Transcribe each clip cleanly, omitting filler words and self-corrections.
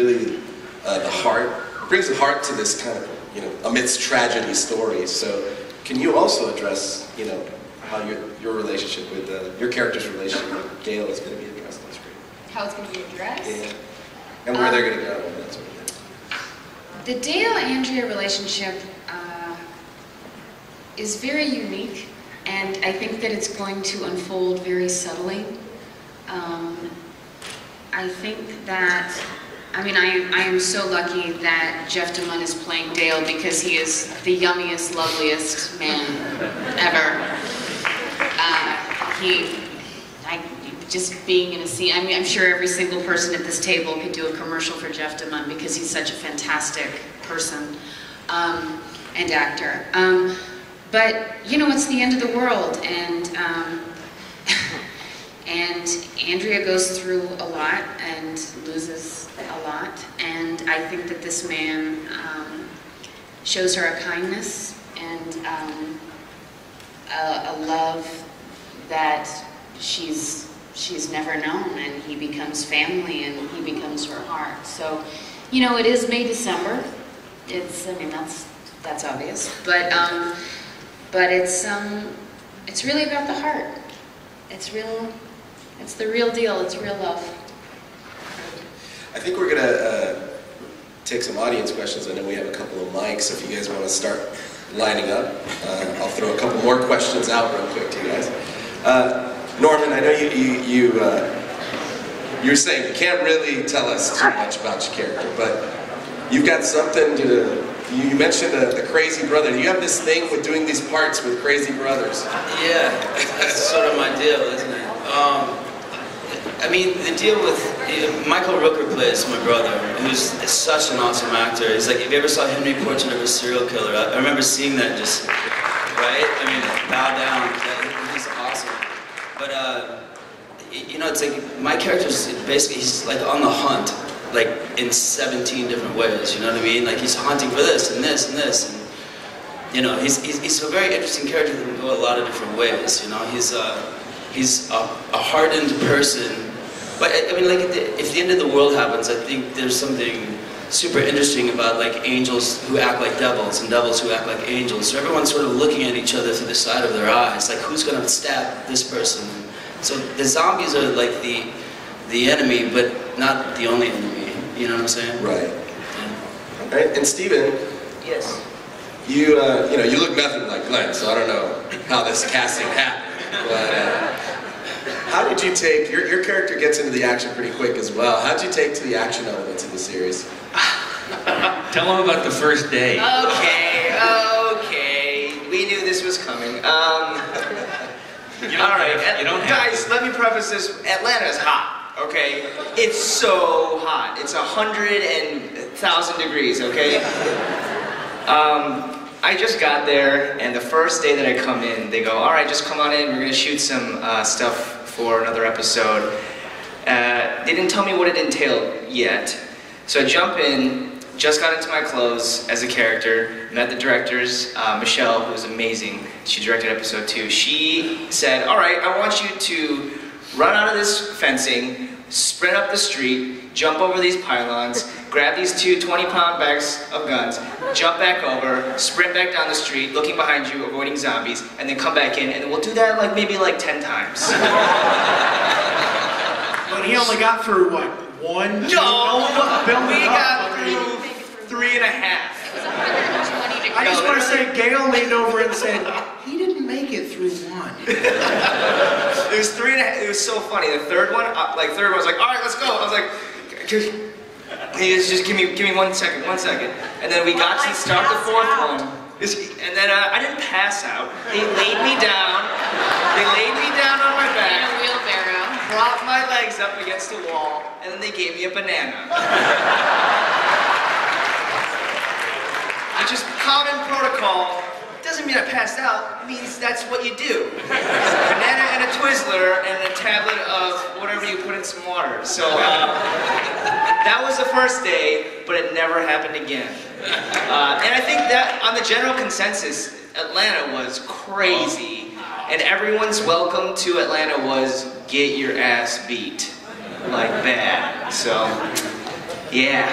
really the heart, brings the heart to this kind of, amidst tragedy story. So can you also address, how your relationship with, your character's relationship with Gail is going to be addressed on the screen? How it's going to be addressed? Yeah. And where they're going to go and that sort of thing. The Dale-Andrea relationship is very unique, and I think that it's going to unfold very subtly. I think that, I am so lucky that Jeff DeMunn is playing Dale because he is the yummiest, loveliest man ever. Just being in a scene, I'm sure every single person at this table could do a commercial for Jeff DeMunn because he's such a fantastic person and actor. But, it's the end of the world, and Andrea goes through a lot and loses a lot, and I think that this man shows her a kindness and a love that she's never known, and he becomes family and he becomes her heart. So, it is May, December. That's obvious, but it's really about the heart. It's the real deal. It's real love. I think we're gonna take some audience questions. I know we have a couple of mics, so if you guys want to start lining up, I'll throw a couple more questions out real quick to you guys. Norman, I know you were saying you can't really tell us too much about your character, but you've got something to. You mentioned the crazy brother. You have this thing with doing these parts with crazy brothers. Yeah, that's sort of my deal, isn't it? The deal with Michael Rooker plays my brother, who's such an awesome actor. He's like, if you ever saw Henry Portrait of a Serial Killer, I remember seeing that just, right? Bow down. He's awesome. But it's like my character's basically he's like on the hunt. Like in 17 different ways, you know what I mean? Like he's hunting for this and this and this, and he's a very interesting character that can go a lot of different ways. He's a hardened person, but if the end of the world happens, I think there's something super interesting about like angels who act like devils and devils who act like angels. So everyone's sort of looking at each other through the side of their eyes, like who's gonna stab this person? So the zombies are like the enemy, but not the only enemy. You know what I'm saying? Right. Yeah. All right. And Steven. Yes. You look nothing like Glenn, so I don't know how this casting happened. But how did you take your character gets into the action pretty quick as well? How did you take to the action elements of the series? Tell them about the first day. Okay. We knew this was coming. All right, guys, let me preface this. Atlanta's hot. Okay, it's so hot. It's 100,000 degrees. Okay. I just got there, and the first day that I come in, they go, "All right, just come on in. We're gonna shoot some stuff for another episode." They didn't tell me what it entailed yet, so I jump in. Just got into my clothes as a character. Met the directors, Michelle, who was amazing. She directed episode 2. She said, "All right, I want you to run out of this fencing, sprint up the street, jump over these pylons, grab these 2 20-pound bags of guns, jump back over, sprint back down the street, looking behind you, avoiding zombies, and then come back in, and we'll do that maybe 10 times. But he only got through, what, 1? No, we got through 3.5. It was 120 degrees. I just want to say, Gail leaned over and said, he didn't make it through 1. It was 3.5. It was so funny. The third one was like, all right, let's go. I was like, he was just give me 1 second. And then we got to start the 4th one. And then I didn't pass out. They laid me down. They laid me down on my back. In a wheelbarrow. Propped my legs up against the wall, and then they gave me a banana. Which is common protocol. Doesn't mean I passed out. It means that's what you do. Banana and a Twizzler and a tablet of whatever you put in some water. So that was the first day, but it never happened again. And I think that on the general consensus, Atlanta was crazy, and everyone's welcome to Atlanta was get your ass beat like that. So Yeah.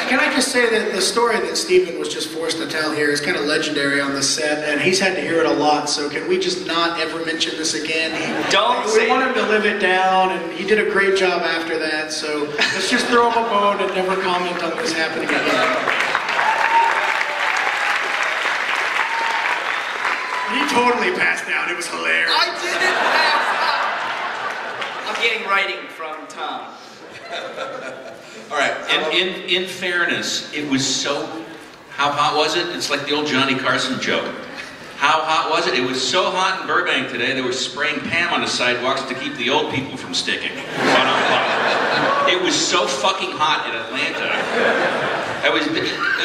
Can I just say that the story that Stephen was just forced to tell here is kind of legendary on the set, and he's had to hear it a lot, so can we just not ever mention this again? We want him to live it down, and he did a great job after that, so let's just throw him a bone and never comment on this happening again. He totally passed out. It was hilarious. I didn't pass out. I'm getting writing from Tom. All right. In fairness, it was so... How hot was it? It's like the old Johnny Carson joke. How hot was it? It was so hot in Burbank today, they were spraying Pam on the sidewalks to keep the old people from sticking. It was so fucking hot in Atlanta.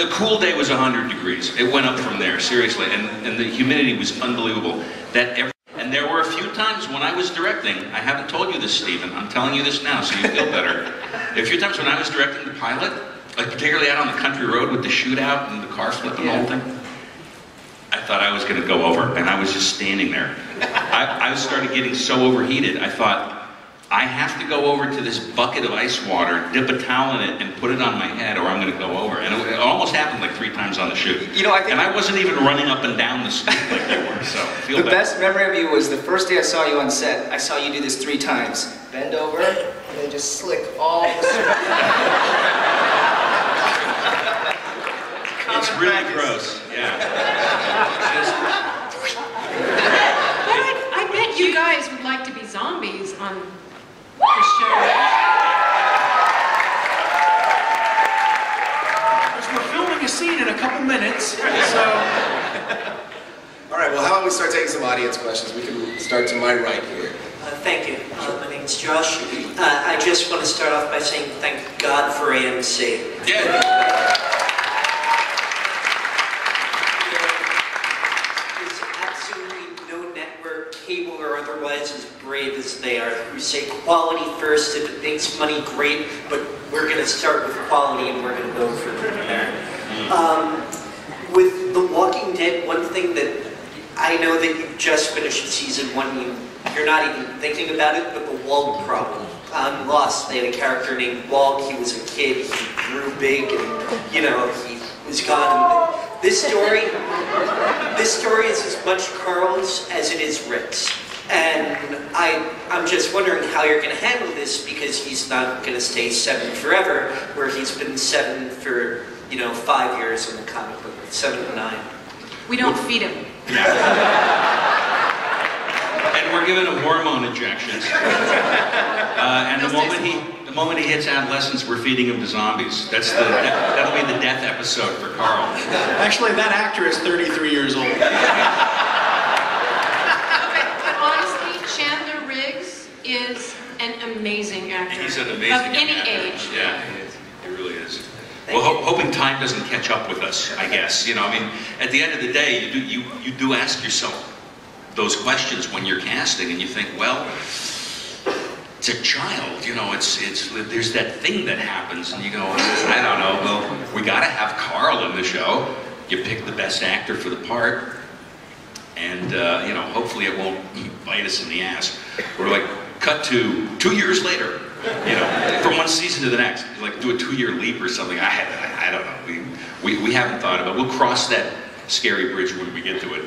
A cool day was 100 degrees. It went up from there, seriously. And the humidity was unbelievable. And there were a few times when I was directing, I haven't told you this, Stephen, I'm telling you this now so you feel better. A few times when I was directing the pilot, like particularly out on the country road with the shootout and the car flip and the whole thing, I thought I was going to go over, and I was just standing there. I started getting so overheated, I thought, I have to go over to this bucket of ice water, dip a towel in it, and put it on my head, or I'm going to go over. And it almost happened like 3 times on the shoot. You know, I think... And I wasn't even running up and down the street like you were, so I feel The better. best memory of you was the first day I saw you on set. I saw you do this 3 times. Bend over, and then just slick all the It's really gross, yeah. I bet you guys would like to be zombies on the show. We're filming a scene in a couple minutes, so... All right, well, how about we start taking some audience questions? We can start to my right here. Thank you. My name's Josh. I just want to start off by saying thank God for AMC. Yeah. There's absolutely no network, cable or otherwise, as brave as they are, who say quality first. If it makes money, great, but we're going to start with quality and we're going to go for the there. With The Walking Dead, one thing that I know that you just finished season 1, you're not even thinking about it, but the Walt problem. On Lost, they had a character named Walt. He was a kid, he grew big, and, you know, he was gone. This story is as much Carl's as it is Rick's. And I'm just wondering how you're going to handle this, because he's not going to stay 7 forever, where he's been 7 for, 5 years in the comic book, 7 to 9. We don't feed him. And we're giving him hormone injections. And the moment he hits adolescence, we're feeding him to zombies. That'll be the death episode for Carl. Actually, that actor is 33 years old. But honestly, Chandler Riggs is an amazing actor. He's an amazing of any actor. age. Yeah, he really is. Well, hoping time doesn't catch up with us, I guess. At the end of the day, you do ask yourself those questions when you're casting, and you think, well, it's a child, there's that thing that happens, and you go, I don't know, well, we got to have Carl in the show. You pick the best actor for the part, and hopefully it won't bite us in the ass. We're like, cut to 2 years later. From one season to the next, like do a 2-year leap or something. I don't know. We haven't thought about it. We'll cross that scary bridge when we get to it.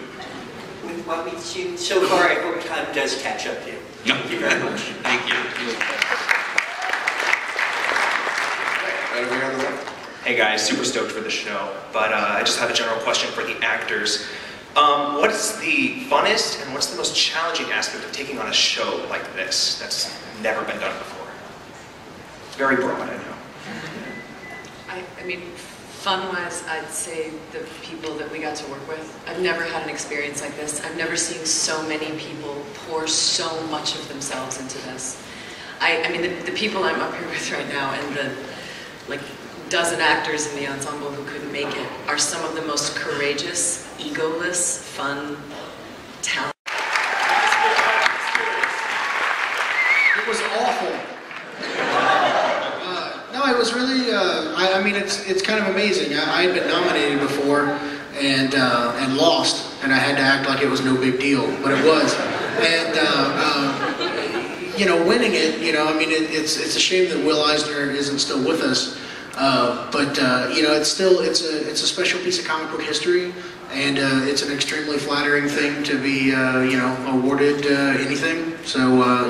So far, I hope time does catch up to you. Thank you very much. Thank you. Right over here on the left. Hey guys, super stoked for the show, but I just have a general question for the actors. What's the funnest and what's the most challenging aspect of taking on a show like this that's never been done before? It's very broad, I know. I mean, fun-wise, I'd say the people that we got to work with. I've never had an experience like this. I've never seen so many people pour so much of themselves into this. I mean, the people I'm up here with right now and the, dozen actors in the ensemble who couldn't make it are some of the most courageous, egoless, fun, talented. It was awful. No, it was really. I mean, it's kind of amazing. I had been nominated before and lost, and I had to act like it was no big deal, but it was. And you know, winning it, you know, I mean, it's a shame that Will Eisner isn't still with us, but you know, it's a special piece of comic book history, and it's an extremely flattering thing to be, you know, awarded anything. So,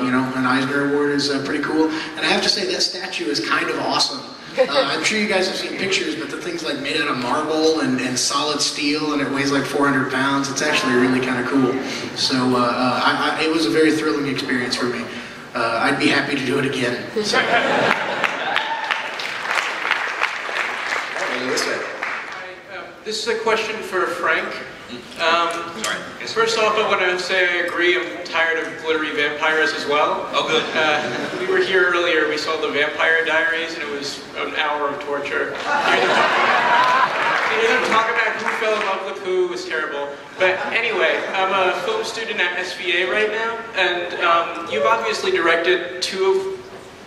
you know, an Eisner Award is pretty cool, and I have to say that statue is kind of awesome. I'm sure you guys have seen pictures, but the thing's like made out of marble and solid steel, and it weighs like 400 pounds. It's actually really kind of cool. So it was a very thrilling experience for me. I'd be happy to do it again. So. This is a question for Frank. First off, I want to say I agree. I'm tired of glittery vampires as well. Oh, good. We were here earlier. We saw the Vampire Diaries, and it was an hour of torture. Hear them talk about who fell in love with who was terrible. But anyway, I'm a film student at SVA right now, and you've obviously directed two of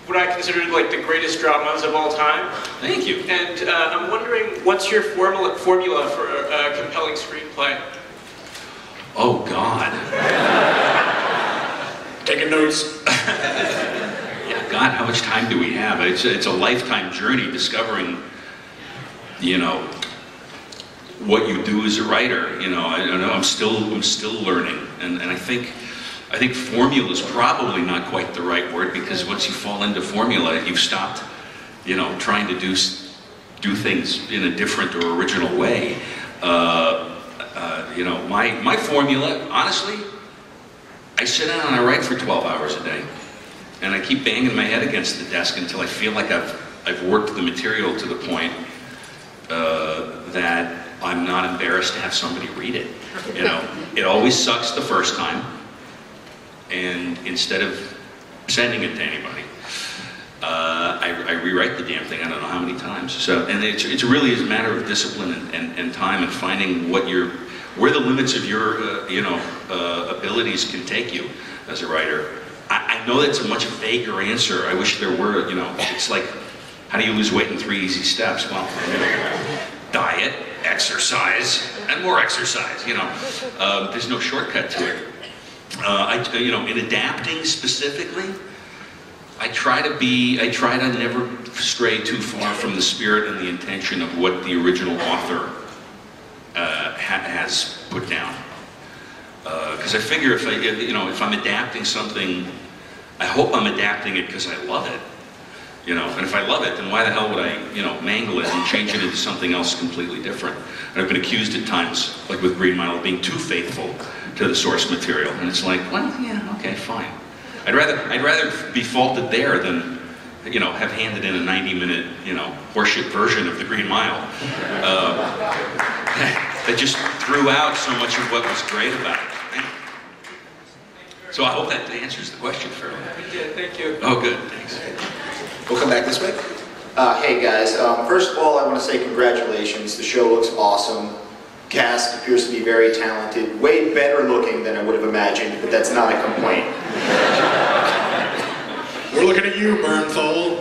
what I consider like the greatest dramas of all time. Thank you. And I'm wondering, what's your formula for a compelling screenplay? Oh, God. Taking notes. Yeah, God, how much time do we have? It's a lifetime journey discovering, you know, what you do as a writer. You know, I'm still learning, and I think formula is probably not quite the right word, because once you fall into formula, you've stopped, you know, trying to do things in a different or original way. You know, my formula, honestly, I sit down and I write for 12 hours a day, and I keep banging my head against the desk until I feel like I've worked the material to the point that I'm not embarrassed to have somebody read it. You know, it always sucks the first time. And instead of sending it to anybody, I rewrite the damn thing. I don't know how many times. So, and it's really a matter of discipline and time, and finding where the limits of your you know, abilities can take you as a writer. I know that's a much vaguer answer. I wish there were. You know, it's like, how do you lose weight in 3 easy steps? Well, diet, exercise, and more exercise. You know, there's no shortcut to it. You know, in adapting specifically, I try to never stray too far from the spirit and the intention of what the original author has put down. Because I figure if I'm adapting something, I hope I'm adapting it because I love it. You know, and if I love it, then why the hell would I, you know, mangle it and change it into something else completely different? And I've been accused at times, like with Green Mile, of being too faithful to the source material, and it's like, well, yeah, okay, fine. I'd rather be faulted there than, you know, have handed in a 90-minute, you know, horseshit version of the Green Mile that just threw out so much of what was great about it. Right? So I hope that answers the question fairly. Yeah, thank you. Oh, good, thanks. We'll come back this way. Hey guys, first of all, I want to say congratulations. The show looks awesome. Cast appears to be very talented, way better looking than I would have imagined, but that's not a complaint. We're looking at you, Bernthal.